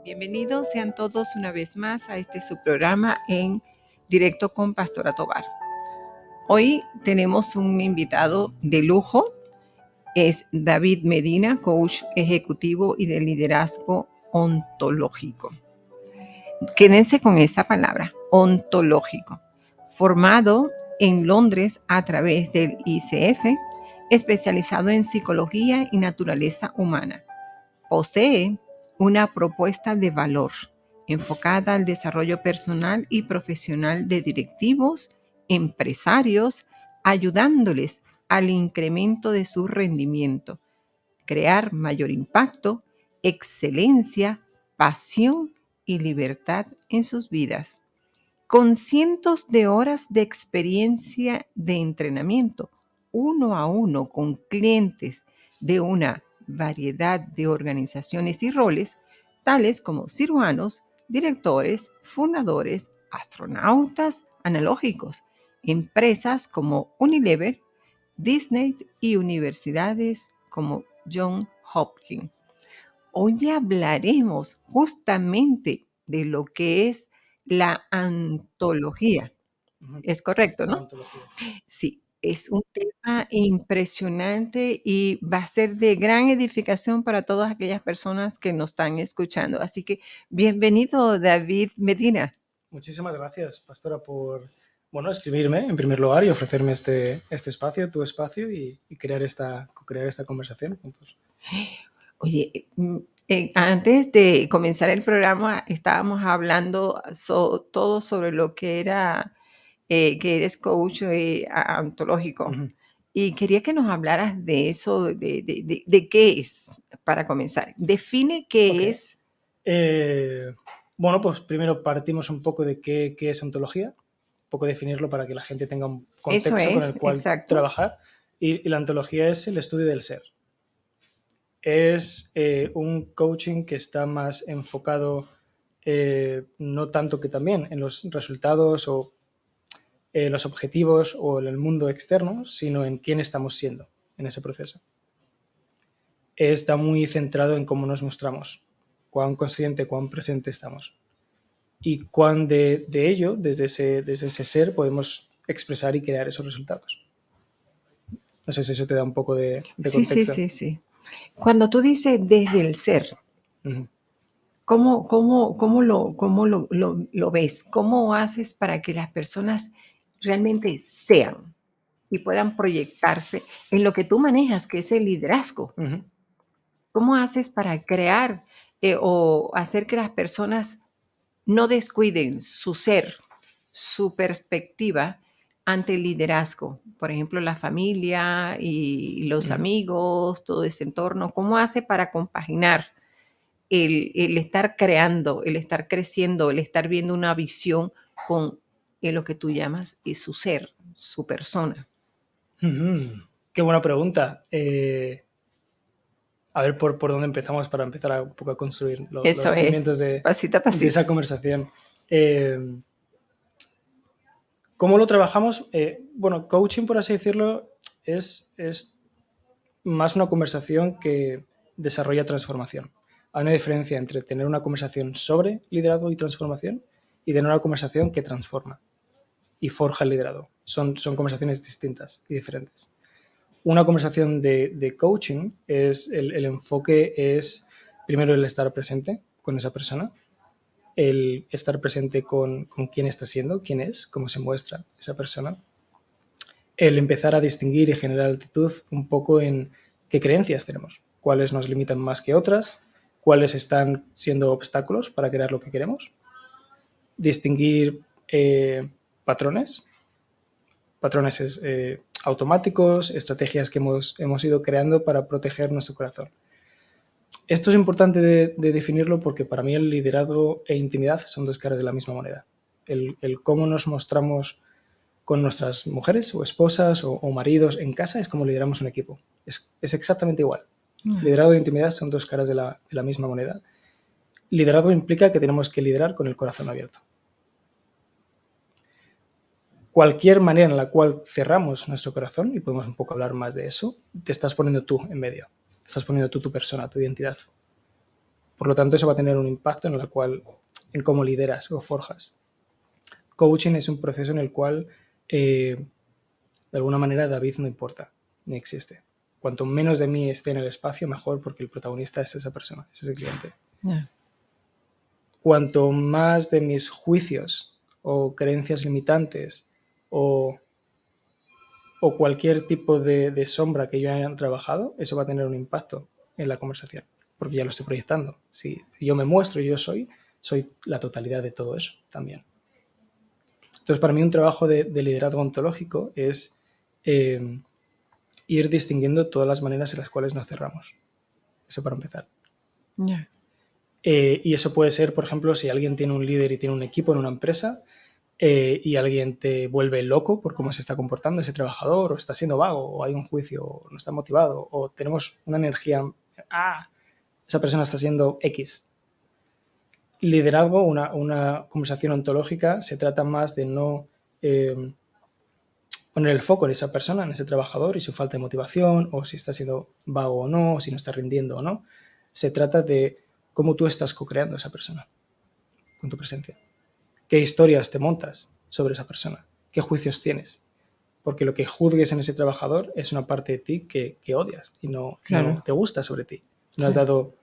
Bienvenidos sean todos una vez más a este su programa en directo con Pastora Tobar. Hoy tenemos un invitado de lujo, es David Medina, coach ejecutivo y de liderazgo ontológico. Quédense con esa palabra, ontológico. Formado en Londres a través del ICF, especializado en psicología y naturaleza humana. Posee una propuesta de valor enfocada al desarrollo personal y profesional de directivos, empresarios, ayudándoles al incremento de su rendimiento, crear mayor impacto, excelencia, pasión y libertad en sus vidas. Con cientos de horas de experiencia de entrenamiento, uno a uno con clientes de una variedad de organizaciones y roles, tales como cirujanos, directores, fundadores, astronautas analógicos, empresas como Unilever, Disney y universidades como Johns Hopkins. Hoy hablaremos justamente de lo que es la antología. Es correcto, La ¿no? ontología. Sí, es un tema impresionante y va a ser de gran edificación para todas aquellas personas que nos están escuchando. Así que bienvenido, David Medina. Muchísimas gracias, Pastora, por escribirme en primer lugar y ofrecerme este espacio, tu espacio y co-crear esta conversación juntos. Oye, antes de comenzar el programa estábamos hablando todo sobre lo que era que eres coach ontológico. Ujú. Y quería que nos hablaras de eso, de qué es, para comenzar. Define qué Ok. es. Pues primero partimos un poco de qué es ontología, un poco definirlo para que la gente tenga un Eso contexto con el es, cual exacto. trabajar. Y la ontología es el estudio del ser. Es un coaching que está más enfocado, no tanto que también en los resultados o los objetivos o en el mundo externo, sino en quién estamos siendo en ese proceso. Está muy centrado en cómo nos mostramos, cuán consciente, cuán presente estamos y cuán de ello, desde ese ser, podemos expresar y crear esos resultados. No sé si eso te da un poco de Sí, sí, contexto. sí, sí. Cuando tú dices desde el ser, Uh-huh. ¿cómo lo ves? ¿Cómo haces para que las personas realmente sean y puedan proyectarse en lo que tú manejas, que es el liderazgo? Uh-huh. ¿Cómo haces para crear o hacer que las personas no descuiden su ser, su perspectiva ante el liderazgo? Por ejemplo, la familia y los Uh-huh. amigos, todo ese entorno. ¿Cómo hace para compaginar el estar creando, el estar creciendo, el estar viendo una visión con lo que tú llamas su ser, su persona? Uh-huh. Qué buena pregunta. A ver por dónde empezamos para empezar un poco a construir Eso los es, cimientos de pasito a pasito. esa conversación. ¿Cómo lo trabajamos? Coaching, por así decirlo, es más una conversación que desarrolla transformación. Hay una diferencia entre tener una conversación sobre liderazgo y transformación y tener una conversación que transforma y forja el liderazgo. Son conversaciones distintas y diferentes. Una conversación de coaching es el enfoque es primero el estar presente con esa persona, el estar presente con quién está siendo, quién es, cómo se muestra esa persona, el empezar a distinguir y generar altitud un poco en qué creencias tenemos, cuáles nos limitan más que otras, cuáles están siendo obstáculos para crear lo que queremos, distinguir patrones automáticos, estrategias que hemos ido creando para proteger nuestro corazón. Esto es importante de definirlo porque para mí el liderazgo e intimidad son dos caras de la misma moneda. El cómo nos mostramos con nuestras mujeres o esposas o maridos en casa es como lideramos un equipo. Es exactamente igual. Liderazgo e intimidad son dos caras de la misma moneda. Liderazgo implica que tenemos que liderar con el corazón abierto. Cualquier manera en la cual cerramos nuestro corazón, y podemos un poco hablar más de eso, te estás poniendo tú en medio. Estás poniendo tú tu persona, tu identidad. Por lo tanto, eso va a tener un impacto en cómo lideras o forjas. Coaching es un proceso en el cual, de alguna manera, David no importa, ni existe. Cuanto menos de mí esté en el espacio, mejor, porque el protagonista es esa persona, es ese cliente. Yeah. Cuanto más de mis juicios o creencias limitantes o cualquier tipo de sombra que yo haya trabajado, eso va a tener un impacto en la conversación, porque ya lo estoy proyectando. Si yo me muestro y yo soy la totalidad de todo eso también. Entonces, para mí un trabajo de liderazgo ontológico es ir distinguiendo todas las maneras en las cuales nos cerramos. Eso para empezar. Yeah. Y eso puede ser, por ejemplo, si alguien tiene un líder y tiene un equipo en una empresa y alguien te vuelve loco por cómo se está comportando ese trabajador, o está siendo vago, o hay un juicio, o no está motivado, o tenemos una energía, esa persona está siendo X. Liderazgo, una conversación ontológica, se trata más de no poner el foco en esa persona, en ese trabajador y su falta de motivación, o si está siendo vago o no, o si no está rindiendo o no. Se trata de cómo tú estás co-creando a esa persona con tu presencia. ¿Qué historias te montas sobre esa persona? ¿Qué juicios tienes? Porque lo que juzgues en ese trabajador es una parte de ti que odias y no te gusta sobre ti. No has dado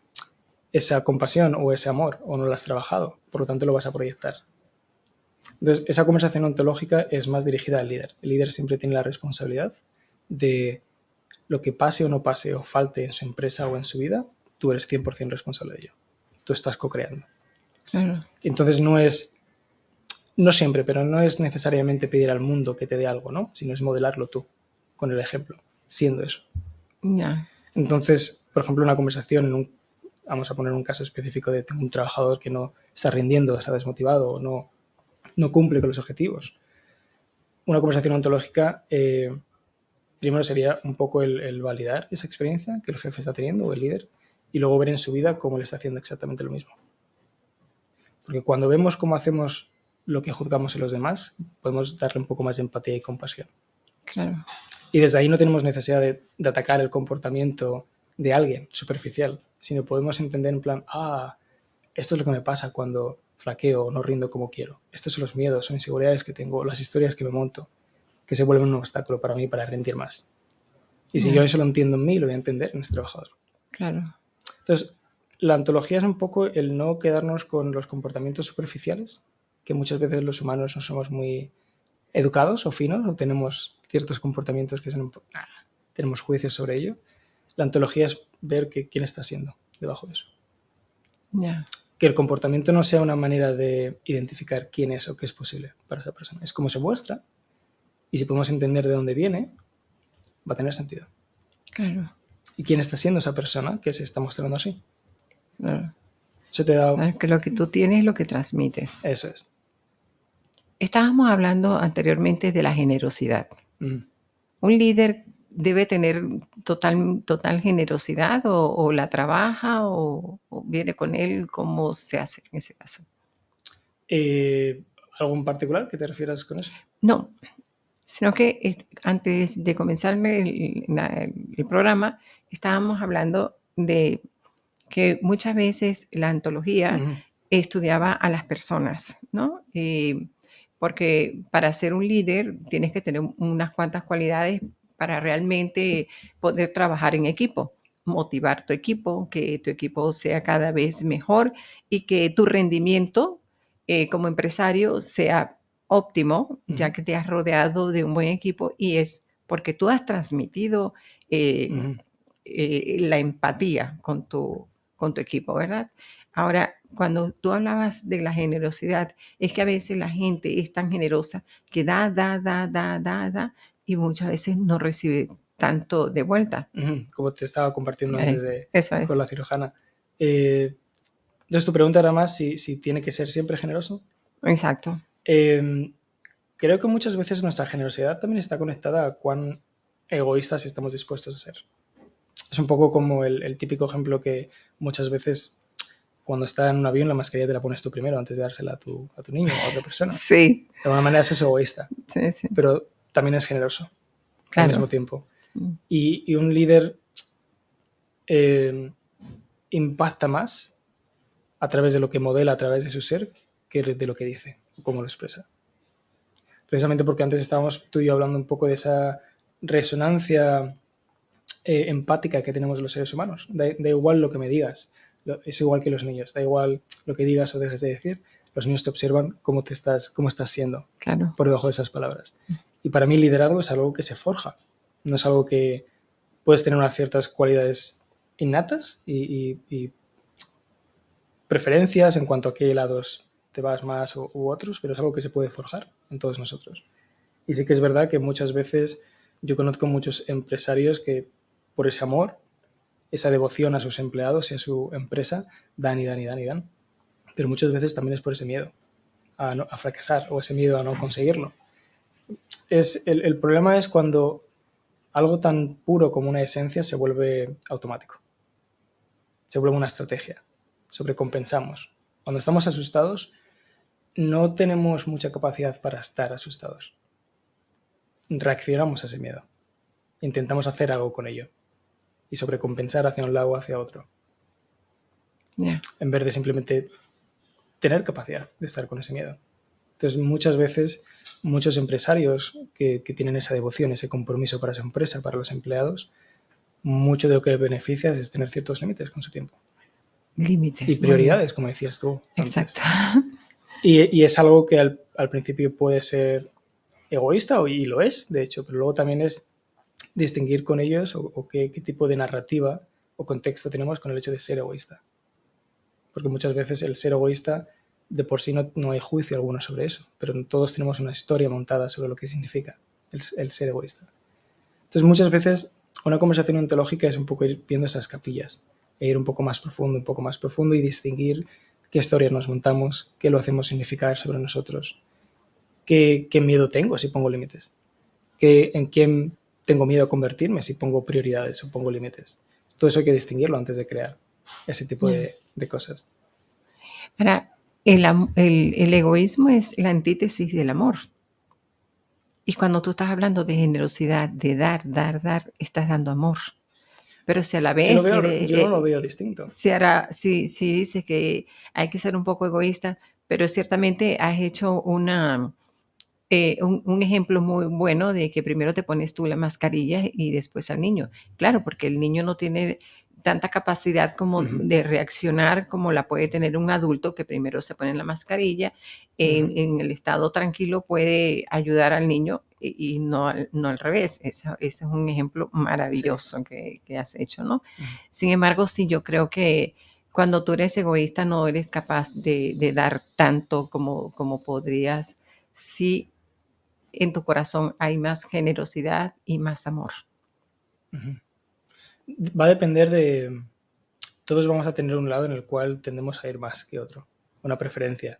esa compasión o ese amor o no lo has trabajado, por lo tanto lo vas a proyectar. Entonces, esa conversación ontológica es más dirigida al líder. El líder siempre tiene la responsabilidad de lo que pase o no pase o falte en su empresa o en su vida, tú eres 100% responsable de ello. Tú estás co-creando. Claro. Entonces no siempre, pero no es necesariamente pedir al mundo que te dé algo, ¿no? Sino es modelarlo tú, con el ejemplo, siendo eso. Yeah. Entonces, por ejemplo, una conversación, vamos a poner un caso específico de un trabajador que no está rindiendo, está desmotivado o no cumple con los objetivos. Una conversación ontológica, primero sería un poco el validar esa experiencia que el jefe está teniendo o el líder y luego ver en su vida cómo le está haciendo exactamente lo mismo. Porque cuando vemos cómo hacemos lo que juzgamos en los demás, podemos darle un poco más de empatía y compasión. Claro. Y desde ahí no tenemos necesidad de atacar el comportamiento de alguien superficial, sino podemos entender en plan, esto es lo que me pasa cuando flaqueo o no rindo como quiero. Estos son los miedos o inseguridades que tengo, las historias que me monto, que se vuelven un obstáculo para mí para rendir más. Y si yo eso lo entiendo en mí, lo voy a entender en este trabajador. Claro. Entonces, la ontología es un poco el no quedarnos con los comportamientos superficiales, que muchas veces los humanos no somos muy educados o finos, o tenemos ciertos comportamientos que son, tenemos juicios sobre ello. La ontología es ver quién está siendo debajo de eso. Yeah. Que el comportamiento no sea una manera de identificar quién es o qué es posible para esa persona. Es cómo se muestra, y si podemos entender de dónde viene, va a tener sentido. Claro. ¿Y quién está siendo esa persona que se está mostrando así? Claro. Eso te da... Sabes que lo que tú tienes es lo que transmites. Eso es. Estábamos hablando anteriormente de la generosidad. ¿Un líder debe tener total generosidad o la trabaja o viene con él? ¿Cómo se hace en ese caso? ¿Algún particular que te refieras con eso? No, sino que antes de comenzar el programa estábamos hablando de que muchas veces la antología estudiaba a las personas, ¿no? Porque para ser un líder tienes que tener unas cuantas cualidades para realmente poder trabajar en equipo, motivar tu equipo, que tu equipo sea cada vez mejor y que tu rendimiento como empresario sea óptimo, ya que te has rodeado de un buen equipo y es porque tú has transmitido la empatía con tu equipo, ¿verdad? Ahora, cuando tú hablabas de la generosidad, es que a veces la gente es tan generosa que da, y muchas veces no recibe tanto de vuelta. Como te estaba compartiendo antes con la cirujana. Entonces, tu pregunta era más si tiene que ser siempre generoso. Exacto. Creo que muchas veces nuestra generosidad también está conectada a cuán egoístas estamos dispuestos a ser. Es un poco como el típico ejemplo que muchas veces cuando estás en un avión la mascarilla te la pones tú primero antes de dársela a tu niño o a otra persona. Sí. De alguna manera eso es egoísta, sí. Pero también es generoso Claro. al mismo tiempo. Y un líder impacta más a través de lo que modela, a través de su ser, que de lo que dice, o cómo lo expresa. Precisamente porque antes estábamos tú y yo hablando un poco de esa resonancia empática que tenemos los seres humanos. Da igual lo que me digas, es igual que los niños, da igual lo que digas o dejes de decir, los niños te observan cómo estás siendo Claro. por debajo de esas palabras. Y para mí liderazgo es algo que se forja, no es algo que puedes tener unas ciertas cualidades innatas y preferencias en cuanto a qué lados te vas más u otros, pero es algo que se puede forjar en todos nosotros. Y sí que es verdad que muchas veces yo conozco muchos empresarios que por ese amor, esa devoción a sus empleados y a su empresa, dan y dan y dan y dan. Pero muchas veces también es por ese miedo a fracasar o ese miedo a no conseguirlo. El problema es cuando algo tan puro como una esencia se vuelve automático, se vuelve una estrategia, sobrecompensamos. Cuando estamos asustados, no tenemos mucha capacidad para estar asustados. Reaccionamos a ese miedo, intentamos hacer algo con ello y sobrecompensar hacia un lado o hacia otro. Yeah. En vez de simplemente tener capacidad de estar con ese miedo. Entonces, muchas veces, muchos empresarios que tienen esa devoción, ese compromiso para su empresa, para los empleados, mucho de lo que les beneficia es tener ciertos límites con su tiempo. Límites. Y prioridades, como decías tú. Exacto. Y es algo que al principio puede ser egoísta, y lo es, de hecho, pero luego también es distinguir con ellos o qué tipo de narrativa o contexto tenemos con el hecho de ser egoísta. Porque muchas veces el ser egoísta de por sí no hay juicio alguno sobre eso, pero todos tenemos una historia montada sobre lo que significa el ser egoísta. Entonces muchas veces una conversación ontológica es un poco ir viendo esas capillas e ir un poco más profundo y distinguir qué historias nos montamos, qué lo hacemos significar sobre nosotros, qué miedo tengo si pongo límites, en quién tengo miedo a convertirme si pongo prioridades o pongo límites. Todo eso hay que distinguirlo antes de crear ese tipo de cosas. Ahora, el egoísmo es la antítesis del amor. Y cuando tú estás hablando de generosidad, de dar, estás dando amor. Pero si a la vez yo no lo veo distinto. si dices que hay que ser un poco egoísta, pero ciertamente has hecho un ejemplo muy bueno de que primero te pones tú la mascarilla y después al niño. Claro, porque el niño no tiene tanta capacidad como de reaccionar como la puede tener un adulto que primero se pone la mascarilla, en el estado tranquilo puede ayudar al niño y no al revés. Ese es un ejemplo maravilloso que has hecho, ¿no? Sin embargo, sí, yo creo que cuando tú eres egoísta no eres capaz de dar tanto como podrías si en tu corazón hay más generosidad y más amor. Va a depender de... Todos vamos a tener un lado en el cual tendemos a ir más que otro, una preferencia,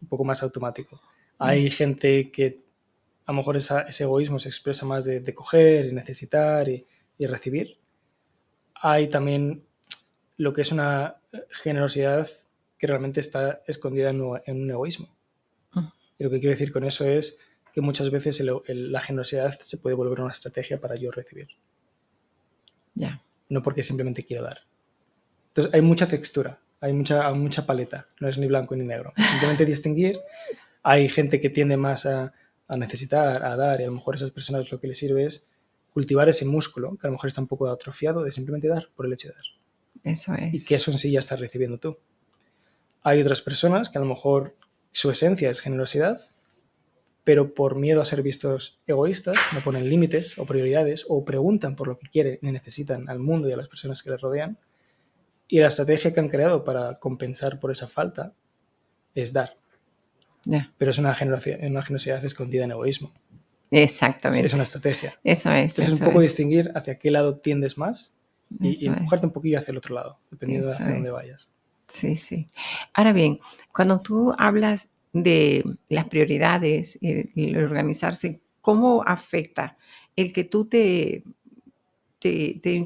un poco más automático. Hay gente que a lo mejor ese egoísmo se expresa más de coger y necesitar y recibir. Hay también lo que es una generosidad que realmente está escondida en un egoísmo. Y lo que quiero decir con eso es que muchas veces la generosidad se puede volver una estrategia para yo recibir. Yeah. No porque simplemente quiero dar. Entonces hay mucha textura, hay mucha paleta, no es ni blanco ni negro. Es simplemente distinguir. Hay gente que tiende más a necesitar, a dar, y a lo mejor a esas personas lo que les sirve es cultivar ese músculo, que a lo mejor está un poco atrofiado, de simplemente dar por el hecho de dar. Eso es. Y que eso en sí ya estás recibiendo tú. Hay otras personas que a lo mejor su esencia es generosidad, pero por miedo a ser vistos egoístas no ponen límites o prioridades o preguntan por lo que quieren y necesitan al mundo y a las personas que les rodean. Y la estrategia que han creado para compensar por esa falta es dar. Yeah. Pero es una generosidad escondida en egoísmo. Exactamente. Es una estrategia. Eso es. Entonces es un poco distinguir hacia qué lado tiendes más y empujarte un poquillo hacia el otro lado, dependiendo de hacia dónde vayas. Sí, sí. Ahora bien, cuando tú hablas de las prioridades y el organizarse, ¿cómo afecta el que tú te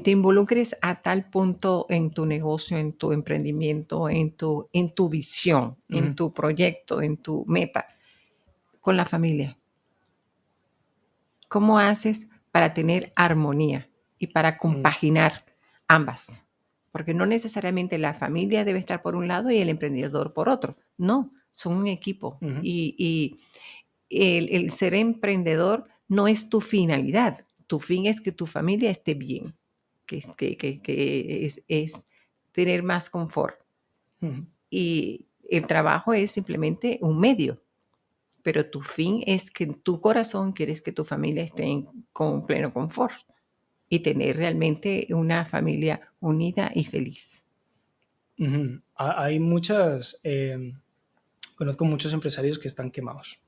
involucres a tal punto en tu negocio, en tu emprendimiento, en tu visión, en tu proyecto, en tu meta, con la familia? ¿Cómo haces para tener armonía y para compaginar ambas? porque no necesariamente la familia debe estar por un lado y el emprendedor por otro. No, son un equipo. Ujú. Y el ser emprendedor no es tu finalidad. Tu fin es que tu familia esté bien, que es tener más confort. Ujú. Y el trabajo es simplemente un medio, pero tu fin es que en tu corazón quieres que tu familia esté con pleno confort y tener realmente una familia unida y feliz. Ujú. Hay muchas... conozco muchos empresarios que están quemados.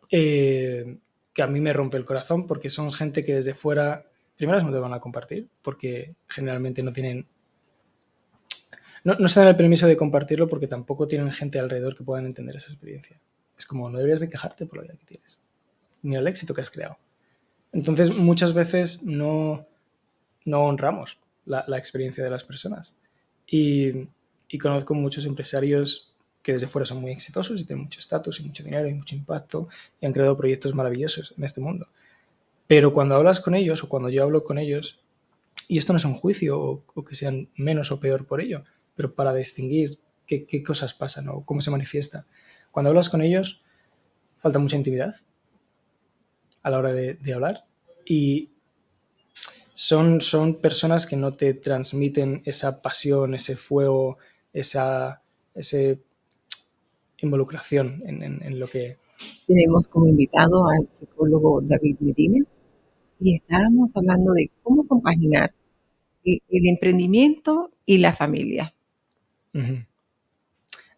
Que a mí me rompe el corazón porque son gente que desde fuera, primero no te van a compartir, porque generalmente no tienen, no se dan el permiso de compartirlo porque tampoco tienen gente alrededor que puedan entender esa experiencia. Es como, no deberías de quejarte por la vida que tienes, ni el éxito que has creado. Entonces, muchas veces no honramos la experiencia de las personas. Y conozco muchos empresarios que desde fuera son muy exitosos y tienen mucho estatus y mucho dinero y mucho impacto y han creado proyectos maravillosos en este mundo. Pero cuando hablas con ellos o cuando yo hablo con ellos, y esto no es un juicio o que sean menos o peor por ello, pero para distinguir qué cosas pasan o cómo se manifiesta, cuando hablas con ellos falta mucha intimidad a la hora de hablar y son personas que no te transmiten esa pasión, ese fuego, esa involucración en lo que... Tenemos como invitado al psicólogo David Medina y estábamos hablando de cómo compaginar el emprendimiento y la familia. No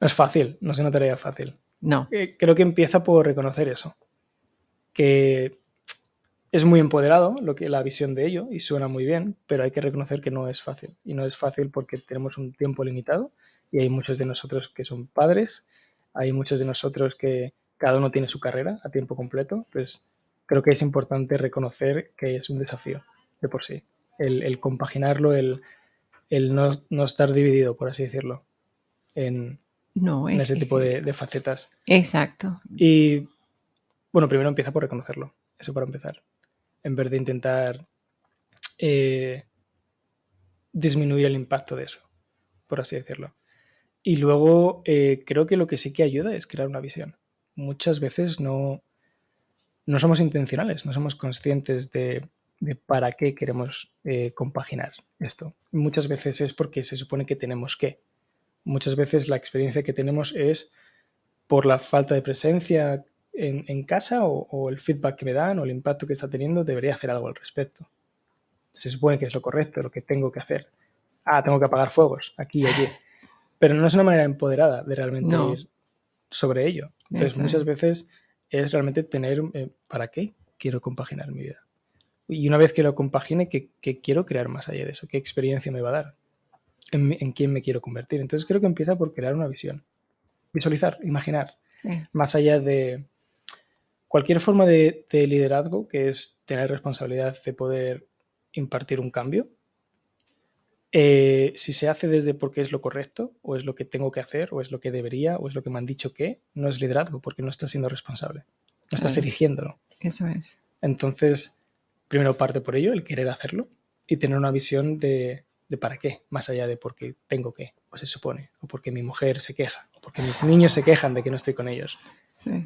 es fácil, no es una tarea fácil. No, Creo que empieza por reconocer eso, que es muy empoderado la visión de ello y suena muy bien, pero hay que reconocer que no es fácil. Y no es fácil porque tenemos un tiempo limitado y hay muchos de nosotros que son padres, hay muchos de nosotros que cada uno tiene su carrera a tiempo completo. Pues creo que es importante reconocer que es un desafío de por sí. El compaginarlo, el no estar dividido, por así decirlo, en, no, en ese tipo de facetas. exacto. Y bueno, primero empieza por reconocerlo, eso para empezar, en vez de intentar disminuir el impacto de eso, por así decirlo. Y luego creo que lo que sí que ayuda es crear una visión. Muchas veces no somos intencionales, no somos conscientes de para qué queremos compaginar esto. Muchas veces es porque se supone que tenemos que. Muchas veces la experiencia que tenemos es por la falta de presencia en casa o el feedback que me dan o el impacto que está teniendo, debería hacer algo al respecto. Se supone que es lo correcto, lo que tengo que hacer. Tengo que apagar fuegos aquí y allí. Pero no es una manera empoderada de realmente No, ir sobre ello. Entonces, eso muchas es. veces es realmente tener ¿para qué quiero compaginar mi vida? Y una vez que lo compagine, ¿qué quiero crear más allá de eso? ¿Qué experiencia me va a dar? ¿En quién me quiero convertir? Entonces, creo que empieza por crear una visión. Visualizar, imaginar. Eh, Más allá de cualquier forma de liderazgo, que es tener responsabilidad de poder impartir un cambio, si se hace desde porque es lo correcto, o es lo que tengo que hacer, o es lo que debería, o es lo que me han dicho que, no es liderazgo, porque no estás siendo responsable, no estás claro, eligiéndolo. eso es. Entonces, primero parte por ello, el querer hacerlo, y tener una visión de para qué, más allá de porque tengo que, o se supone, o porque mi mujer se queja, o porque mis niños se quejan de que no estoy con ellos. Sí,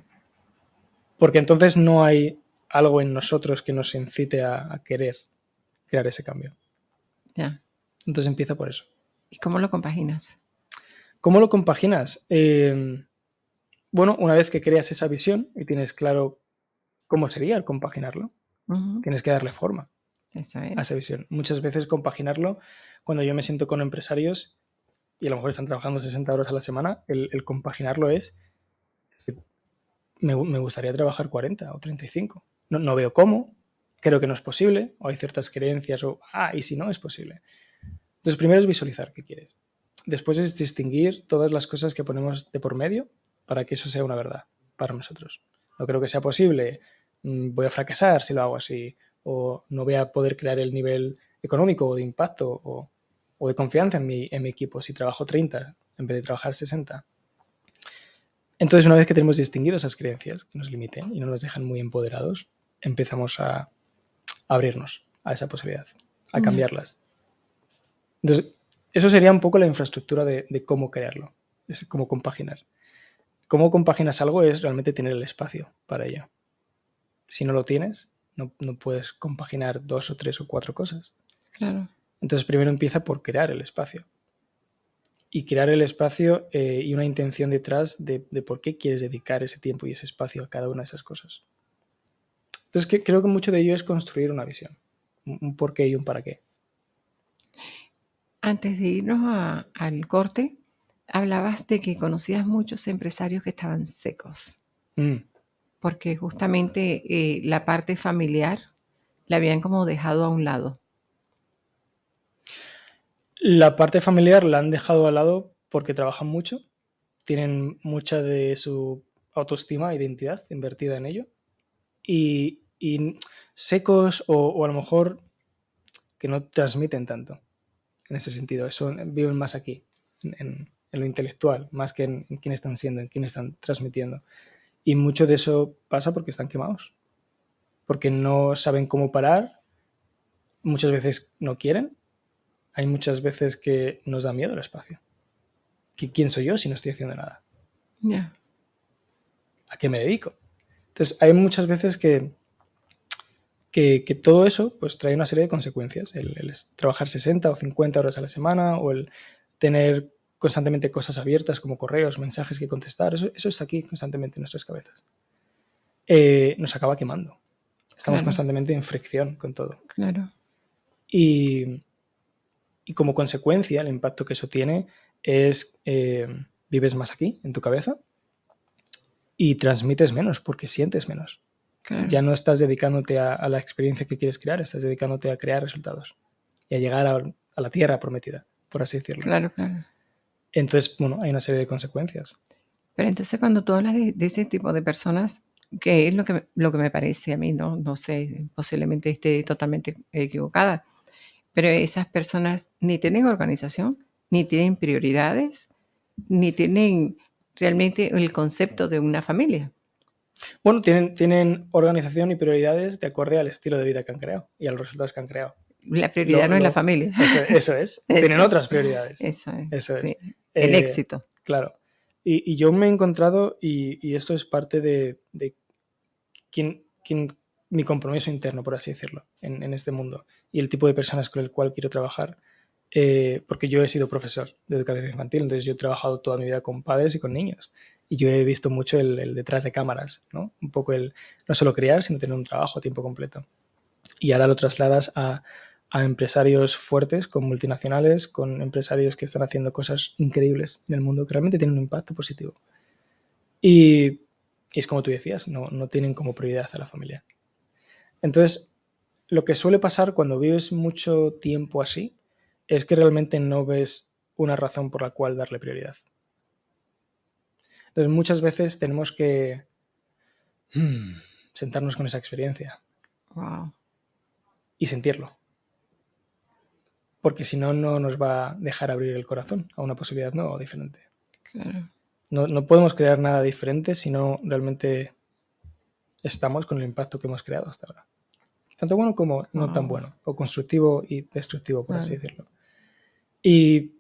Porque entonces no hay algo en nosotros que nos incite a querer crear ese cambio. ya. Entonces empieza por eso. ¿Y cómo lo compaginas? ¿Cómo lo compaginas? Bueno, una vez que creas esa visión y tienes claro cómo sería el compaginarlo, Ujú, tienes que darle forma eso a esa es. visión. Muchas veces compaginarlo, cuando yo me siento con empresarios y a lo mejor están trabajando 60 horas a la semana, el compaginarlo es, me gustaría trabajar 40 o 35. No veo cómo, creo que no es posible, o hay ciertas creencias, y si no es posible. Entonces, primero es visualizar qué quieres. Después es distinguir todas las cosas que ponemos de por medio para que eso sea una verdad para nosotros. No creo que sea posible, voy a fracasar si lo hago así, o no voy a poder crear el nivel económico o de impacto o de confianza en mi equipo si trabajo 30 en vez de trabajar 60. Entonces, una vez que tenemos distinguido esas creencias que nos limiten y no nos dejan muy empoderados, empezamos a abrirnos a esa posibilidad, a Ya. cambiarlas. Entonces, eso sería un poco la infraestructura de cómo crearlo, es cómo compaginar. Cómo compaginas algo es realmente tener el espacio para ello. Si no lo tienes, no puedes compaginar 2 o 3 o 4 cosas. Claro. Entonces, primero empieza por crear el espacio. Y crear el espacio y una intención detrás de por qué quieres dedicar ese tiempo y ese espacio a cada una de esas cosas. Entonces, creo que mucho de ello es construir una visión, un por qué y un para qué. Antes de irnos al corte, hablabas de que conocías muchos empresarios que estaban secos, Mm. porque justamente la parte familiar la habían como dejado a un lado. La parte familiar la han dejado al lado porque trabajan mucho, tienen mucha de su autoestima e identidad invertida en ello. Y secos o a lo mejor que no transmiten tanto en ese sentido. Eso viven más aquí, en lo intelectual, más que en quién están siendo, en quién están transmitiendo. Y mucho de eso pasa porque están quemados, porque no saben cómo parar, muchas veces no quieren, hay muchas veces que nos da miedo el espacio. ¿Quién soy yo si no estoy haciendo nada? Ya. ¿A qué me dedico? Entonces, hay muchas veces que todo eso pues trae una serie de consecuencias. El trabajar 60 o 50 horas a la semana o el tener constantemente cosas abiertas como correos, mensajes que contestar, eso está aquí constantemente en nuestras cabezas. Nos acaba quemando. Estamos Claro, constantemente en fricción con todo. claro. Y, y como consecuencia, el impacto que eso tiene es vives más aquí, en tu cabeza, y transmites menos porque sientes menos. Ya Claro, no estás dedicándote a la experiencia que quieres crear, estás dedicándote a crear resultados y a llegar a la tierra prometida, por así decirlo. claro, claro. Entonces, bueno, hay una serie de consecuencias. Pero entonces cuando tú hablas de ese tipo de personas, que es lo que me parece a mí, ¿no? No sé, posiblemente esté totalmente equivocada, pero esas personas ni tienen organización, ni tienen prioridades, ni tienen realmente el concepto de una familia. Bueno, tienen organización y prioridades de acuerdo al estilo de vida que han creado y a los resultados que han creado. La prioridad no es la familia. Eso es. Tienen Eso, otras prioridades. eso es, Eso sí. es. El éxito. Claro. Y yo me he encontrado, y esto es parte de quién, mi compromiso interno, por así decirlo, en este mundo y el tipo de personas con el cual quiero trabajar. Porque yo he sido profesor de educación infantil, entonces yo he trabajado toda mi vida con padres y con niños. Y yo he visto mucho el detrás de cámaras, ¿no? Un poco el no solo criar, sino tener un trabajo a tiempo completo. Y ahora lo trasladas a empresarios fuertes, con multinacionales, con empresarios que están haciendo cosas increíbles en el mundo, que realmente tienen un impacto positivo. Y es como tú decías, no tienen como prioridad a la familia. Entonces, lo que suele pasar cuando vives mucho tiempo así es que realmente no ves una razón por la cual darle prioridad. Entonces, muchas veces tenemos que sentarnos con esa experiencia Wow, y sentirlo, porque si no, no nos va a dejar abrir el corazón a una posibilidad nueva o diferente. claro. No podemos crear nada diferente si no realmente estamos con el impacto que hemos creado hasta ahora. Tanto bueno como no tan Wow, bueno, o constructivo y destructivo, por así claro. decirlo. Y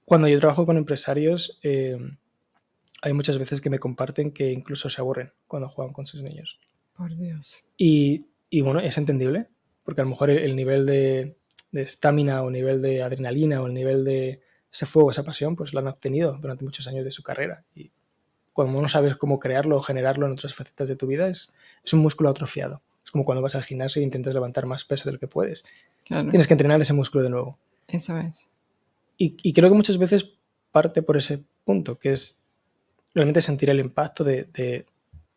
cuando yo trabajo con empresarios, hay muchas veces que me comparten que incluso se aburren cuando juegan con sus niños. Por Dios. Y bueno, es entendible, porque a lo mejor el nivel de estamina o nivel de adrenalina o el nivel de ese fuego, esa pasión, pues lo han obtenido durante muchos años de su carrera. Y cuando no sabes cómo crearlo o generarlo en otras facetas de tu vida, es un músculo atrofiado. Es como cuando vas al gimnasio e intentas levantar más peso de lo que puedes. Claro, Tienes que entrenar ese músculo de nuevo. eso es. Y creo que muchas veces parte por ese punto, que es realmente sentir el impacto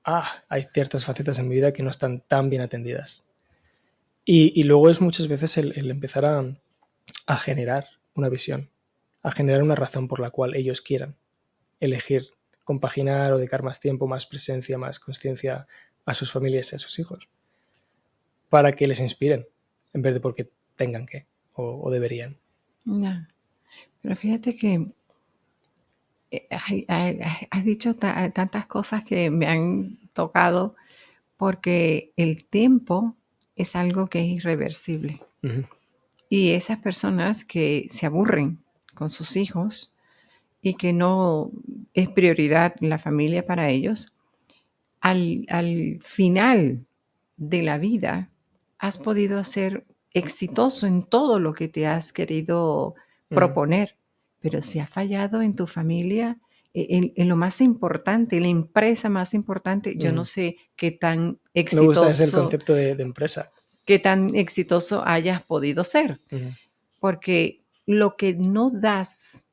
hay ciertas facetas en mi vida que no están tan bien atendidas. Y luego es muchas veces el empezar a generar una visión, a generar una razón por la cual ellos quieran elegir compaginar o dedicar más tiempo, más presencia, más conciencia a sus familias y a sus hijos, para que les inspiren, en vez de porque tengan que o deberían. Ya. Pero fíjate que has dicho tantas cosas que me han tocado porque el tiempo es algo que es irreversible. Ujú. Y esas personas que se aburren con sus hijos y que no es prioridad la familia para ellos, al final de la vida has podido ser exitoso en todo lo que te has querido proponer, pero si has fallado en tu familia, en lo más importante, la empresa más importante, yo no sé Me gusta ese el concepto de empresa. qué tan exitoso hayas podido ser, porque lo que no das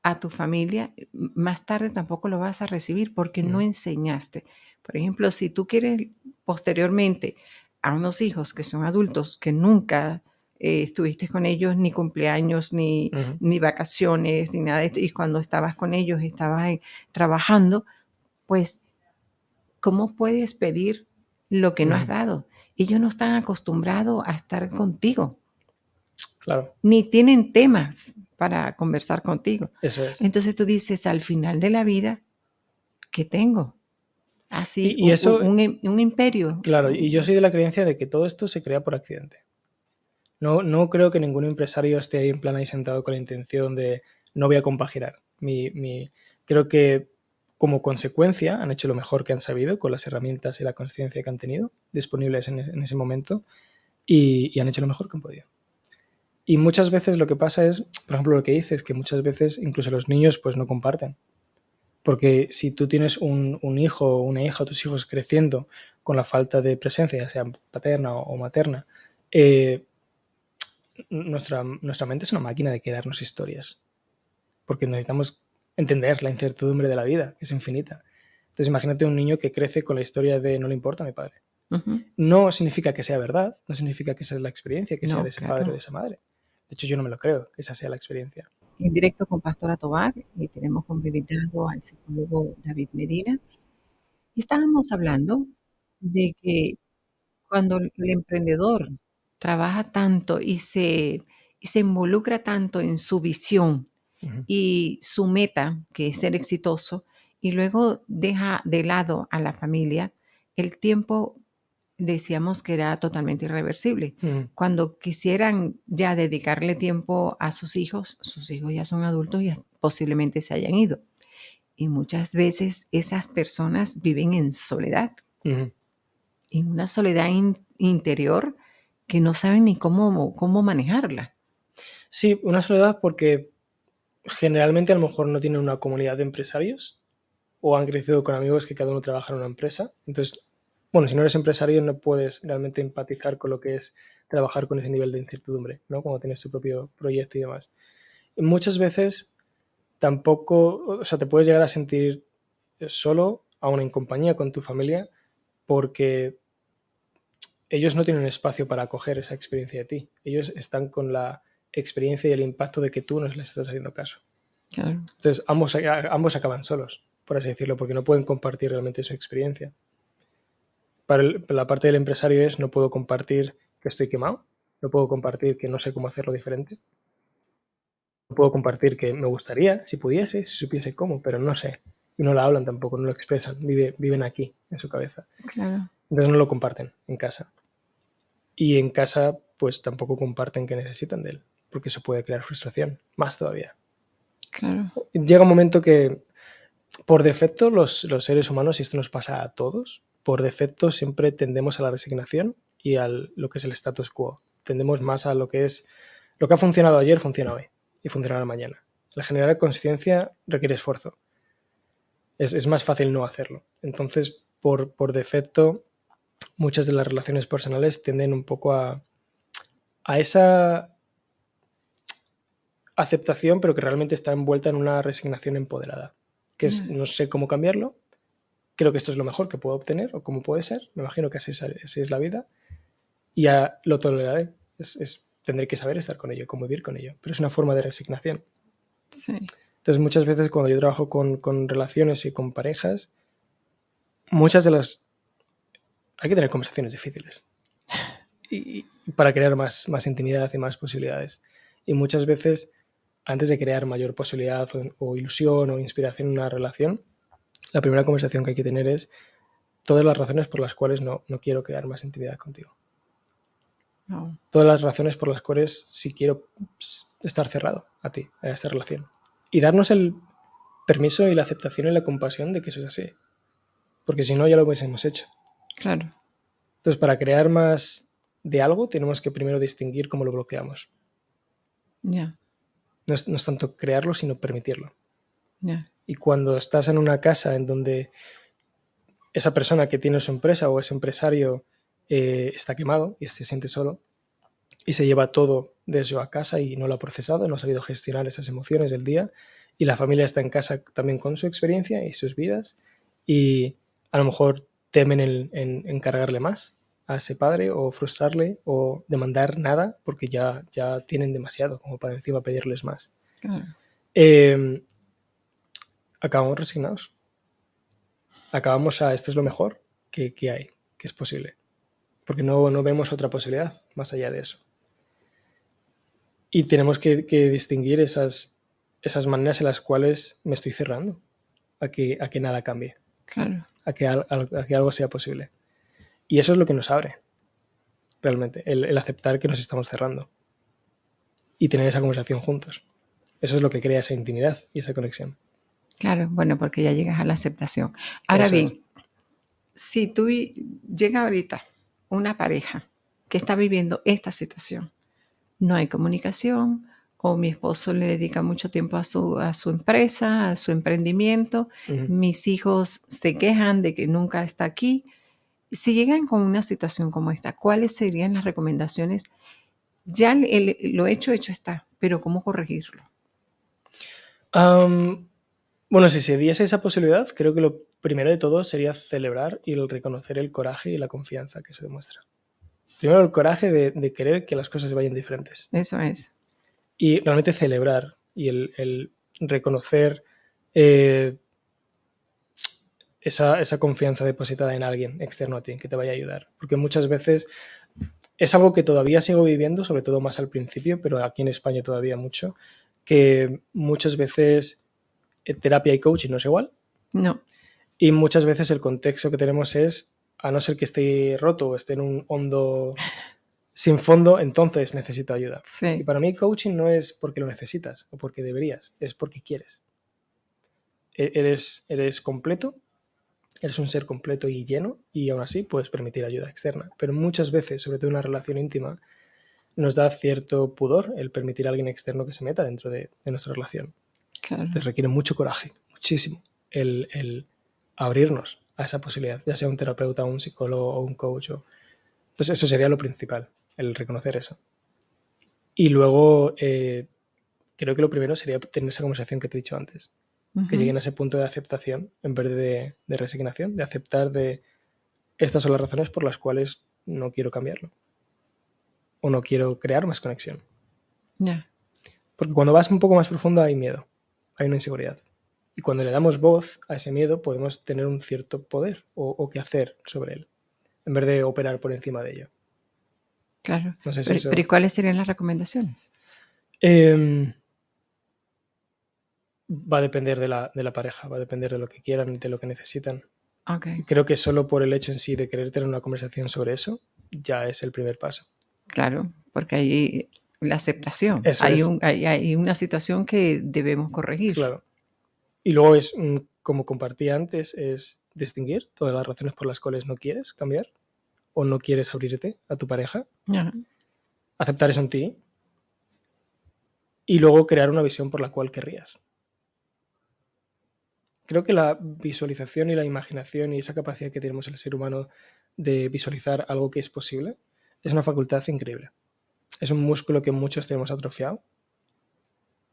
a tu familia, más tarde tampoco lo vas a recibir porque no enseñaste. Por ejemplo, si tú quieres posteriormente a unos hijos que son adultos, que nunca estuviste con ellos ni cumpleaños, ni vacaciones, ni nada de esto, y cuando estabas con ellos estabas trabajando, pues, ¿cómo puedes pedir lo que no has dado? Ellos no están acostumbrados a estar contigo. Claro. Ni tienen temas para conversar contigo. Eso es. Entonces tú dices, al final de la vida, ¿qué tengo? Así, Y eso, un imperio. claro, y yo soy de la creencia de que todo esto se crea por accidente. No creo que ningún empresario esté ahí en plan ahí sentado con la intención de no voy a compaginar. Creo que como consecuencia han hecho lo mejor que han sabido con las herramientas y la conciencia que han tenido disponibles en ese momento y han hecho lo mejor que han podido. Y muchas veces lo que pasa es, por ejemplo, lo que dices, que muchas veces incluso los niños pues no comparten. Porque si tú tienes un hijo o una hija, tus hijos creciendo con la falta de presencia, ya sea paterna o materna, nuestra mente es una máquina de crearnos historias. Porque necesitamos entender la incertidumbre de la vida, que es infinita. Entonces imagínate un niño que crece con la historia de no le importa a mi padre. No significa que sea verdad, no significa que esa es la experiencia, que sea de ese padre o de esa madre. De hecho, yo no me lo creo, que esa sea la experiencia. En directo con Pastora Tobar, y tenemos como invitado al psicólogo David Medina. Y estábamos hablando de que cuando el emprendedor trabaja tanto y se involucra tanto en su visión y su meta, que es ser exitoso, y luego deja de lado a la familia, el tiempo decíamos que era totalmente irreversible. Cuando quisieran ya dedicarle tiempo a sus hijos ya son adultos y posiblemente se hayan ido. Y muchas veces esas personas viven en soledad, en una soledad interior que no saben ni cómo manejarla. Sí, una soledad porque generalmente a lo mejor no tienen una comunidad de empresarios o han crecido con amigos que cada uno trabaja en una empresa. Entonces, bueno, si no eres empresario no puedes realmente empatizar con lo que es trabajar con ese nivel de incertidumbre, ¿no? Cuando tienes tu propio proyecto y demás. Y muchas veces tampoco, o sea, te puedes llegar a sentir solo, aún en compañía con tu familia, porque ellos no tienen espacio para acoger esa experiencia de ti. Ellos están con la experiencia y el impacto de que tú no les estás haciendo caso. Claro. Entonces, ambos acaban solos, por así decirlo, porque no pueden compartir realmente su experiencia. Para la parte del empresario es no puedo compartir que estoy quemado, no puedo compartir que no sé cómo hacerlo diferente, no puedo compartir que me gustaría, si pudiese, si supiese cómo, pero no sé. Y no lo hablan tampoco, no lo expresan, viven aquí, en su cabeza. Claro. Entonces no lo comparten en casa. Y en casa, pues tampoco comparten que necesitan de él, porque eso puede crear frustración, más todavía. Claro. Llega un momento que, por defecto, los seres humanos, y esto nos pasa a todos, por defecto siempre tendemos a la resignación y a lo que es el status quo. Tendemos más a lo que es lo que ha funcionado ayer, funciona hoy y funcionará mañana. El generar conciencia requiere esfuerzo. Es más fácil no hacerlo. Entonces, por defecto, muchas de las relaciones personales tienden un poco a esa aceptación, pero que realmente está envuelta en una resignación empoderada, que es no sé cómo cambiarlo, creo que esto es lo mejor que puedo obtener o cómo puede ser, me imagino que así es la vida y ya lo toleraré, tendré que saber estar con ello, convivir con ello, pero es una forma de resignación. Sí. Entonces muchas veces cuando yo trabajo con relaciones y con parejas, muchas de las... hay que tener conversaciones difíciles y para crear más intimidad y más posibilidades. Y muchas veces, antes de crear mayor posibilidad o ilusión o inspiración en una relación, la primera conversación que hay que tener es todas las razones por las cuales no quiero crear más intimidad contigo. No, Todas las razones por las cuales sí quiero estar cerrado a ti, a esta relación. Y darnos el permiso y la aceptación y la compasión de que eso es así. Porque si no, ya lo hubiésemos hecho. claro, Entonces, para crear más de algo, tenemos que primero distinguir cómo lo bloqueamos. ya, No es tanto crearlo, sino permitirlo. ya, Y cuando estás en una casa en donde esa persona que tiene su empresa o ese empresario está quemado y se siente solo y se lleva todo de eso a casa y no lo ha procesado, no ha sabido gestionar esas emociones del día, y la familia está en casa también con su experiencia y sus vidas, y a lo mejor temen en encargarle más a ese padre o frustrarle o demandar nada porque ya tienen demasiado como para encima pedirles más. claro, Eh, Acabamos resignados. Acabamos a esto es lo mejor que hay, que es posible. Porque no vemos otra posibilidad más allá de eso. Y tenemos que distinguir esas maneras en las cuales me estoy cerrando a que nada cambie, claro, a que algo sea posible. Y eso es lo que nos abre, realmente, el aceptar que nos estamos cerrando y tener esa conversación juntos. Eso es lo que crea esa intimidad y esa conexión. claro. Bueno, porque ya llegas a la aceptación. Ahora Eso es. bien, si tú llega ahorita una pareja que está viviendo esta situación, no hay comunicación, o mi esposo le dedica mucho tiempo a su empresa, a su emprendimiento, Uh-huh. mis hijos se quejan de que nunca está aquí. Si llegan con una situación como esta, ¿cuáles serían las recomendaciones? Ya lo hecho está, pero ¿cómo corregirlo? Bueno, si se diese esa posibilidad, creo que lo primero de todo sería celebrar y el reconocer el coraje y la confianza que se demuestra. Primero el coraje de querer que las cosas vayan diferentes. Eso es. Y realmente celebrar y el reconocer eh, esa confianza depositada en alguien externo a ti que te vaya a ayudar. Porque muchas veces es algo que todavía sigo viviendo, sobre todo más al principio, pero aquí en España todavía mucho, que muchas veces terapia y coaching no es igual. No, Y muchas veces el contexto que tenemos es, a no ser que esté roto o esté en un hondo sin fondo, entonces necesito ayuda. Y sí, para mí coaching no es porque lo necesitas o porque deberías, es porque quieres. Eres completo, eres un ser completo y lleno, y aún así puedes permitir ayuda externa. Pero muchas veces, sobre todo en una relación íntima, nos da cierto pudor el permitir a alguien externo que se meta dentro de nuestra relación. claro, Entonces requiere mucho coraje, muchísimo, el abrirnos a esa posibilidad, ya sea un terapeuta, un psicólogo o un coach. Entonces eso sería lo principal, el reconocer eso. Y luego creo que lo primero sería tener esa conversación que te he dicho antes, que ujú, lleguen a ese punto de aceptación en vez de resignación, de aceptar de estas son las razones por las cuales no quiero cambiarlo o no quiero crear más conexión. ya, Porque cuando vas un poco más profundo hay miedo, hay una inseguridad. Y cuando le damos voz a ese miedo podemos tener un cierto poder o qué hacer sobre él, en vez de operar por encima de ello. claro. No sé si Pero eso... ¿y cuáles serían las recomendaciones? Eh, Va a depender de la pareja, va a depender de lo que quieran, de lo que necesitan. Ok, Creo que solo por el hecho en sí de querer tener una conversación sobre eso, ya es el primer paso. claro, porque hay la aceptación, Eso es, hay una situación que debemos corregir. claro. Y luego es, como compartí antes, es distinguir todas las razones por las cuales no quieres cambiar o no quieres abrirte a tu pareja, Ya, aceptar eso en ti y luego crear una visión por la cual querrías. Creo que la visualización y la imaginación y esa capacidad que tenemos el ser humano de visualizar algo que es posible es una facultad increíble. Es un músculo que muchos tenemos atrofiado,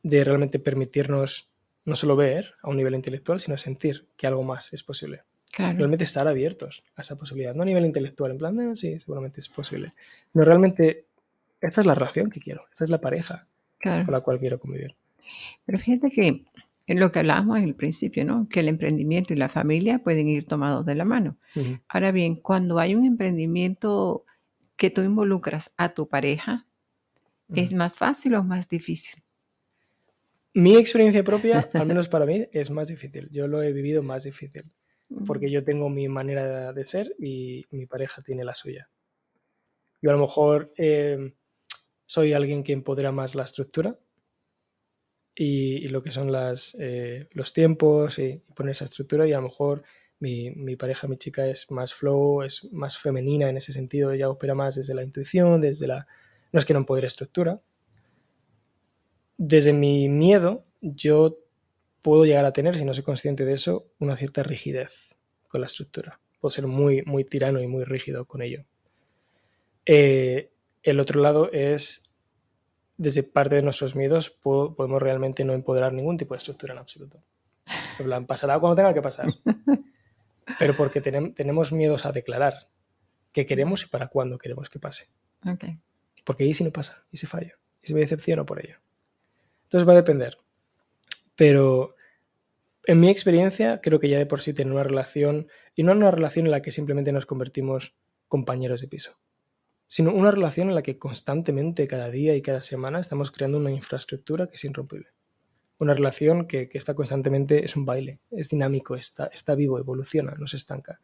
de realmente permitirnos no solo ver a un nivel intelectual, sino sentir que algo más es posible. claro, Realmente estar abiertos a esa posibilidad, no a nivel intelectual, en plan, sí, seguramente es posible. No, realmente, esta es la relación que quiero, esta es la pareja claro. con la cual quiero convivir. Pero fíjate que en lo que hablábamos en el principio, ¿no? Que el emprendimiento y la familia pueden ir tomados de la mano. Uh-huh. Ahora bien, cuando hay un emprendimiento que tú involucras a tu pareja, Uh-huh. ¿es más fácil o más difícil? Mi experiencia propia, al menos para mí, es más difícil. Yo lo he vivido más difícil, porque Mm, yo tengo mi manera de ser y mi pareja tiene la suya. Yo a lo mejor soy alguien que empodera más la estructura y lo que son los tiempos y poner esa estructura, y a lo mejor mi pareja, mi chica, es más flow, es más femenina en ese sentido, ella opera más desde la intuición, desde la... No es que no empodere estructura. Desde mi miedo, yo puedo llegar a tener, si no soy consciente de eso, una cierta rigidez con la estructura. Puedo ser muy, muy tirano y muy rígido con ello. El otro lado es, desde parte de nuestros miedos, podemos realmente no empoderar ningún tipo de estructura en absoluto. En plan, pasará cuando tenga que pasar. Pero porque tenemos miedos a declarar qué queremos y para cuándo queremos que pase. Okay. Porque ¿y si no pasa? ¿Y si fallo? ¿Y si me decepciono por ello? Entonces va a depender. Pero en mi experiencia, creo que ya de por sí tener una relación, y no una relación en la que simplemente nos convertimos compañeros de piso, sino una relación en la que constantemente, cada día y cada semana, estamos creando una infraestructura que es irrompible. Una relación que está constantemente, es un baile, es dinámico, está vivo, evoluciona, no se estanca.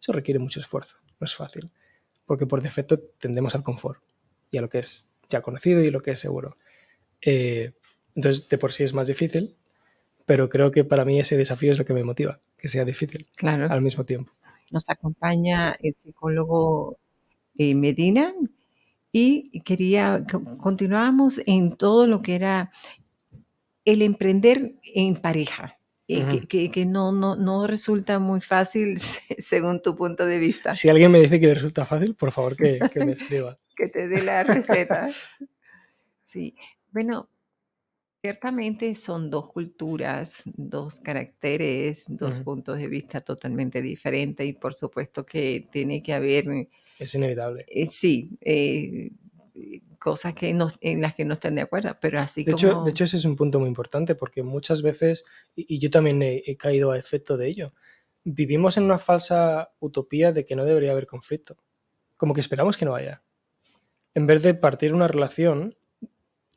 Eso requiere mucho esfuerzo, no es fácil, porque por defecto tendemos al confort y a lo que es ya conocido y lo que es seguro. Entonces, de por sí es más difícil, pero creo que para mí ese desafío es lo que me motiva, que sea difícil Claro. al mismo tiempo. Nos acompaña el psicólogo Medina y continuábamos en todo lo que era el emprender en pareja, que no resulta muy fácil según tu punto de vista. Si alguien me dice que le resulta fácil, por favor que me escriba. Que te dé la receta. Sí, bueno, ciertamente son dos culturas, dos caracteres, dos puntos de vista totalmente diferentes y por supuesto que tiene que haber, Es inevitable. Sí, cosas en las que no están de acuerdo, pero así De como... hecho, ese es un punto muy importante porque muchas veces, y yo también he caído a efecto de ello, vivimos en una falsa utopía de que no debería haber conflicto, como que esperamos que no haya, en vez de partir una relación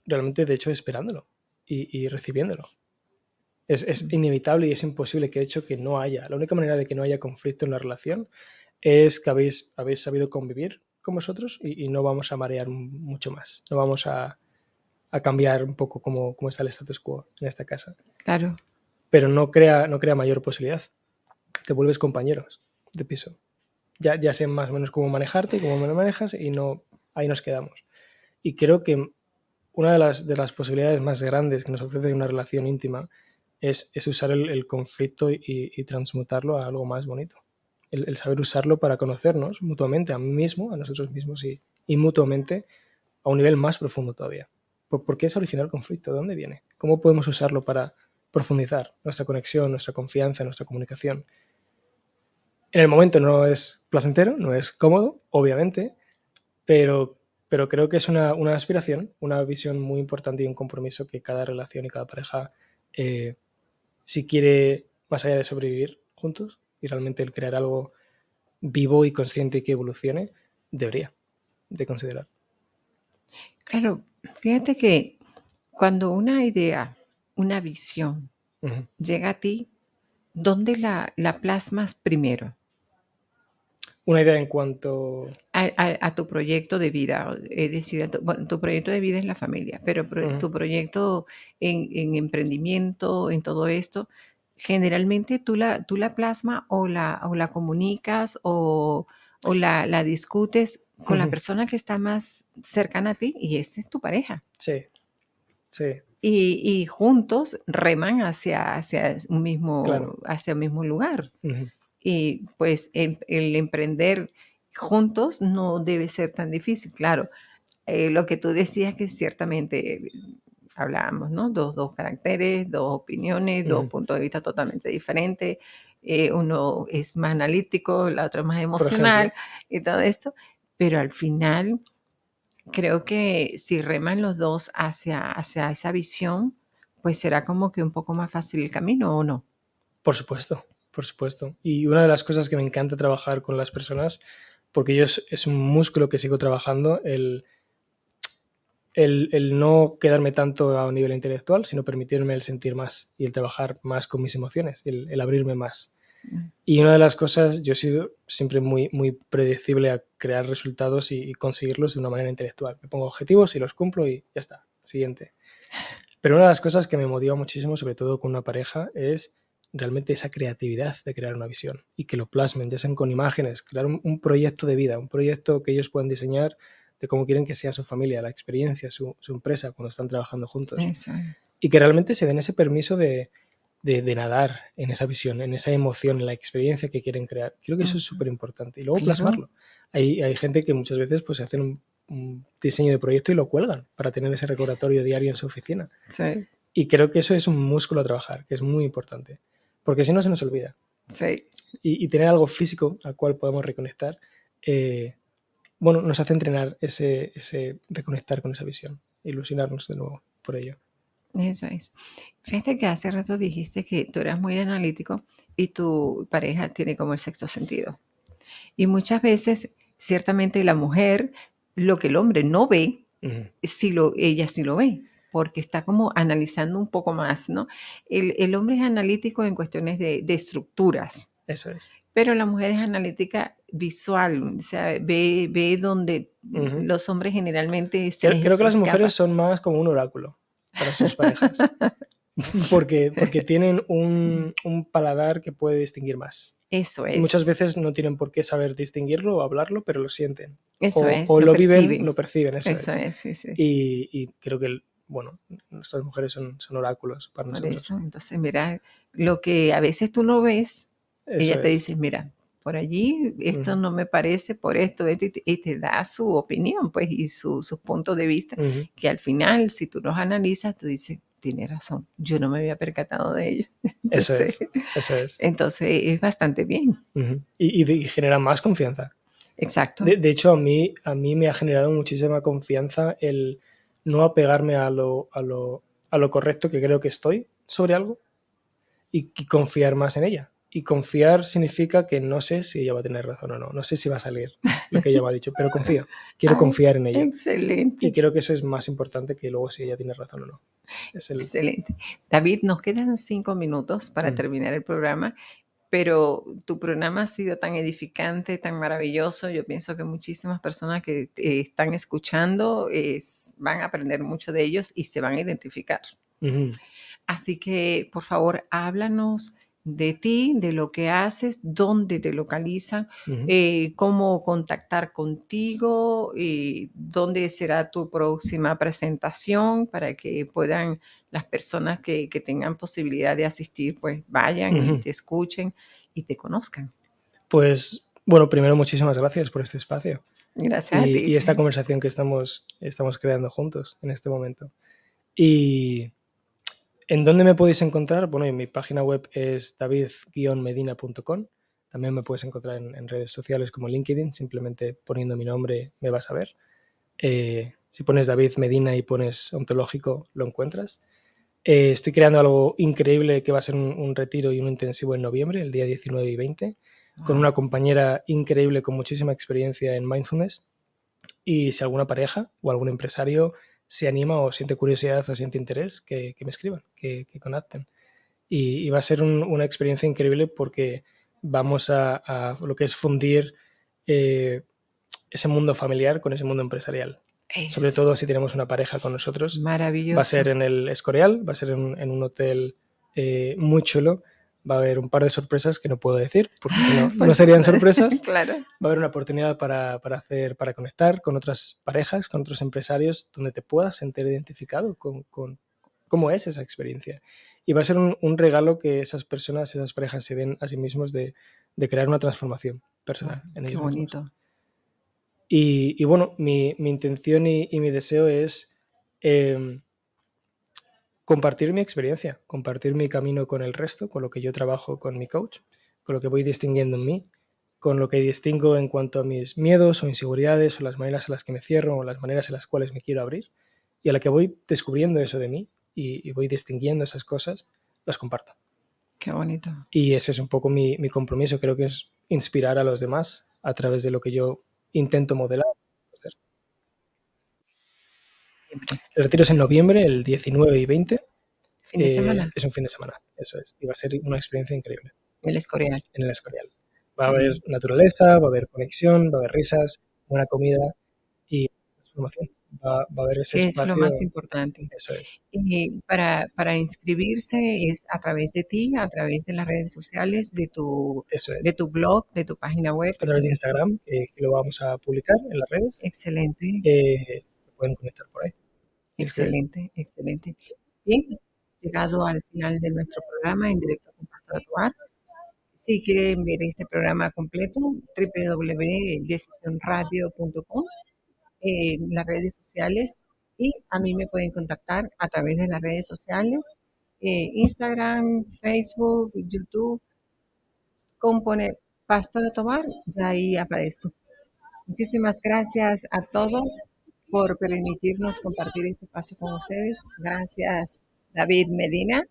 realmente, de hecho, esperándolo y recibiéndolo. Es inevitable y es imposible que, de hecho, que no haya. La única manera de que no haya conflicto en la relación es que habéis sabido convivir con vosotros y no vamos a marear mucho más. No vamos a cambiar un poco cómo está el status quo en esta casa. Claro. Pero no crea mayor posibilidad. Te vuelves compañeros de piso. Ya sé más o menos cómo manejarte y cómo me lo manejas y no, ahí nos quedamos. Y creo que una de las posibilidades más grandes que nos ofrece una relación íntima es usar el conflicto y transmutarlo a algo más bonito. El saber usarlo para conocernos mutuamente, a mí mismo, a nosotros mismos y mutuamente a un nivel más profundo todavía. ¿Por qué es original el conflicto? ¿De dónde viene? ¿Cómo podemos usarlo para profundizar nuestra conexión, nuestra confianza, nuestra comunicación? En el momento no es placentero, no es cómodo, obviamente, pero creo que es una aspiración, una visión muy importante y un compromiso que cada relación y cada pareja, si quiere, más allá de sobrevivir juntos y realmente el crear algo vivo y consciente y que evolucione, debería de considerar. Claro, fíjate que cuando una idea, una visión llega a ti, ¿dónde la plasmas primero? Una idea en cuanto... A tu proyecto de vida, es decir, tu proyecto de vida es la familia, pero tu proyecto en emprendimiento, en todo esto, generalmente tú la plasmas o la comunicas o la discutes con la persona que está más cercana a ti y esa es tu pareja. Sí, sí. Y juntos reman hacia un Claro. mismo lugar. Y pues el emprender juntos no debe ser tan difícil. Claro, lo que tú decías que ciertamente hablábamos, ¿no? Dos caracteres, dos opiniones, dos puntos de vista totalmente diferentes. Uno es más analítico, la otra más Por emocional ejemplo. y todo esto. Pero al final creo que si reman los dos hacia esa visión, pues será como que un poco más fácil el camino, ¿o no? Por supuesto, por supuesto. Y una de las cosas que me encanta trabajar con las personas, porque yo es un músculo que sigo trabajando, el no quedarme tanto a un nivel intelectual, sino permitirme el sentir más y el trabajar más con mis emociones, el abrirme más. Y una de las cosas, yo he sido siempre muy, muy predecible a crear resultados y conseguirlos de una manera intelectual. Me pongo objetivos y los cumplo y ya está, siguiente. Pero una de las cosas que me motiva muchísimo, sobre todo con una pareja, es realmente esa creatividad de crear una visión y que lo plasmen, ya sean con imágenes, crear un proyecto de vida, un proyecto que ellos puedan diseñar de cómo quieren que sea su familia, la experiencia, su empresa cuando están trabajando juntos. Eso es. Y que realmente se den ese permiso de nadar en esa visión, en esa emoción, en la experiencia que quieren crear. Creo que eso es súper importante. Y luego Claro. plasmarlo. Hay gente que muchas veces pues hacen un diseño de proyecto y lo cuelgan para tener ese recordatorio diario en su oficina. Sí. Y creo que eso es un músculo a trabajar, que es muy importante. Porque si no, se nos olvida. Sí. Y tener algo físico al cual podamos reconectar, bueno, nos hace entrenar ese reconectar con esa visión, ilusionarnos de nuevo por ello. Eso es. Fíjate que hace rato dijiste que tú eras muy analítico y tu pareja tiene como el sexto sentido. Y muchas veces, ciertamente, la mujer, lo que el hombre no ve, ella sí lo ve, porque está como analizando un poco más, ¿no? El hombre es analítico en cuestiones de estructuras. Eso es. Pero la mujer es analítica visual, o sea, ve donde los hombres generalmente se les Creo que las escapa. mujeres son más como un oráculo para sus parejas. porque tienen un paladar que puede distinguir más. Eso es. Y muchas veces no tienen por qué saber distinguirlo o hablarlo, pero lo sienten. Eso es, o lo viven, perciben. lo perciben, eso Eso es. sí, sí. Y creo que, bueno, nuestras mujeres son oráculos para Por nosotros. eso, entonces, mira, lo que a veces tú no ves, Eso ella te es. dice, mira, por allí esto no me parece, por esto, y te da su opinión, pues, y sus puntos de vista, que al final, si tú los analizas, tú dices, tiene razón, yo no me había percatado de ello. Entonces, eso es. Entonces, es bastante bien. Y genera más confianza. Exacto. De hecho, a mí me ha generado muchísima confianza el no apegarme a lo correcto que creo que estoy sobre algo y confiar más en ella. Y confiar significa que no sé si ella va a tener razón o no. No sé si va a salir lo que ella me ha dicho, pero confío. Quiero confiar en ello. Excelente. Y creo que eso es más importante que luego si ella tiene razón o no. Excelente. David, nos quedan 5 minutos para terminar el programa, pero tu programa ha sido tan edificante, tan maravilloso. Yo pienso que muchísimas personas que están escuchando van a aprender mucho de ellos y se van a identificar. Así que, por favor, háblanos de ti, de lo que haces, dónde te localizan, cómo contactar contigo, dónde será tu próxima presentación para que puedan las personas que tengan posibilidad de asistir, pues vayan y te escuchen y te conozcan. Pues, bueno, primero muchísimas gracias por este espacio. Gracias a ti. Y esta conversación que estamos creando juntos en este momento. Y ¿en dónde me podéis encontrar? Bueno, en mi página web es david-medina.com. También me puedes encontrar en redes sociales como LinkedIn, simplemente poniendo mi nombre me vas a ver. Si pones David Medina y pones ontológico, lo encuentras. Estoy creando algo increíble que va a ser un retiro y un intensivo en noviembre, el día 19 y 20, con una compañera increíble con muchísima experiencia en mindfulness. Y si alguna pareja o algún empresario se anima o siente curiosidad o siente interés, que me escriban, que conecten. Y va a ser una experiencia increíble porque vamos a lo que es fundir ese mundo familiar con ese mundo empresarial. Sobre todo si tenemos una pareja con nosotros. Maravilloso. Va a ser en el Escorial, va a ser en un hotel muy chulo. Va a haber un par de sorpresas que no puedo decir, porque si no, no serían sorpresas. Claro. Va a haber una oportunidad para conectar con otras parejas, con otros empresarios, donde te puedas sentir identificado con cómo es esa experiencia. Y va a ser un regalo que esas personas, esas parejas se den a sí mismos de crear una transformación personal en ellos mismos. Qué bonito. Y bueno, mi intención y mi deseo es compartir mi experiencia, compartir mi camino con el resto, con lo que yo trabajo con mi coach, con lo que voy distinguiendo en mí, con lo que distingo en cuanto a mis miedos o inseguridades o las maneras en las que me cierro o las maneras en las cuales me quiero abrir, y a la que voy descubriendo eso de mí y voy distinguiendo esas cosas, las comparto. Qué bonito. Y ese es un poco mi compromiso, creo que es inspirar a los demás a través de lo que yo intento modelar. El retiro es en noviembre, el 19 y 20. ¿Fin de semana? Es un fin de semana, eso es. Y va a ser una experiencia increíble. El Escorial. En el Escorial. Va a haber naturaleza, va a haber conexión, va a haber risas, buena comida y transformación. Va a haber ese Que es lo espacio, más importante. eso es. Y para inscribirse es a través de ti, a través de las redes sociales, Eso de es. tu blog, de tu página web. A través de Instagram, que lo vamos a publicar en las redes, Excelente, pueden conectar por ahí. excelente, excelente. Bien, llegado al final de nuestro programa en directo con Pastor Tobar. Si quieren ver este programa completo, www.decisionradio.com, en las redes sociales, y a mí me pueden contactar a través de las redes sociales, Instagram, Facebook, YouTube, con poner Pastor Tobar, ya ahí aparezco. Muchísimas gracias a todos por permitirnos compartir este espacio con ustedes. Gracias, David Medina,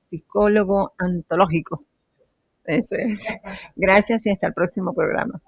psicólogo antológico. Eso es. Gracias y hasta el próximo programa.